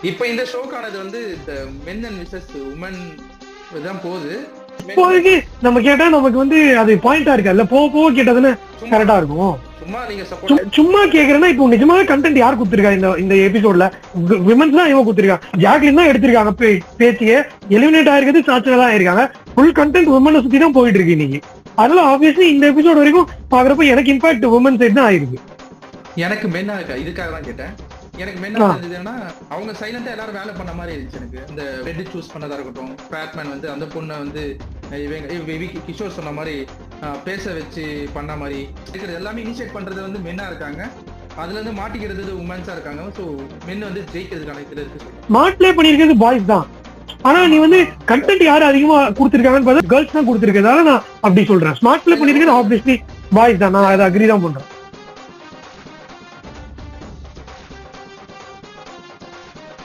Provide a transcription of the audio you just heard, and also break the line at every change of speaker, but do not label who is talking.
இப்ப இந்த ஷோக்கானது வந்து மென் அண்ட் விசஸ் உமன் தான் போகுது.
இப்போதைக்கு நம்ம கேட்டா நமக்கு வந்து அது பாயிண்டா இருக்கா இல்ல, போக போக கேட்டதுன்னு கரெக்டா இருக்கும்.
சும்மா நீங்க சப்போர்ட்
சும்மா கேக்குறேன்னா இப்போ நிஜமாவே கண்டென்ட் யார் குடுத்திருக்கா இந்த எபிசோட்ல? விமன்ஸ் தான் இவன் குடுத்திருக்கா, ஜாக்லின் தான் எடுத்திருக்காங்க பேச்சியே. எலிமினேட் ஆயிருக்கிறது சாட்சியா தான் இருக்காங்க. ஃபுல் கண்டென்ட் உமனை சுத்தி தான் போயிட்டு இருக்கு இன்னைக்கு. அதனால ஆப்வியஸ்லி இந்த எபிசோட் வரைக்கும் பாக்குறப்ப எனக்கு இம்பாக்ட் உமன் சைடு தான் ஆயிருக்கு.
எனக்கு மென்னா இருக்கா, இதுக்காக தான் கேட்டேன். எனக்கு மென்னா இருந்ததுன்னா அவங்க சைலண்டா எல்லாரும் வேலை பண்ண மாதிரி இருந்துச்சு. எனக்கு இந்த ரெட் சூஸ் பண்ணதா இருக்கட்டும், பேட்மேன் வந்து அந்த பொண்ணை வந்து கிஷோர் சொன்ன மாதிரி பேச வச்சு பண்ண மாதிரி இருக்கிறது எல்லாமே இனிஷியேட் பண்றது வந்து மென்னா இருக்காங்க. அதுல இருந்து மாட்டிக்கிறது உமன்ஸா இருக்காங்க. சோ மென் வந்து ஜெயிக்கிறதுக்கான இது இருக்கு.
ஸ்மார்ட் பிளே பண்ணிருக்கிறது பாய்ஸ் தான். ஆனா நீ வந்து கண்டென்ட் யாரு அதிகமா கொடுத்திருக்காங்கன்னு பார்த்தா கேர்ள்ஸ் தான் கொடுத்திருக்கதால நான் அப்படி சொல்றேன். ஸ்மார்ட் பிளே பண்ணிருக்கிறது ஆப்வியஸ்லி பாய்ஸ் தான். நான் அதை அக்ரி தான் பண்றேன்.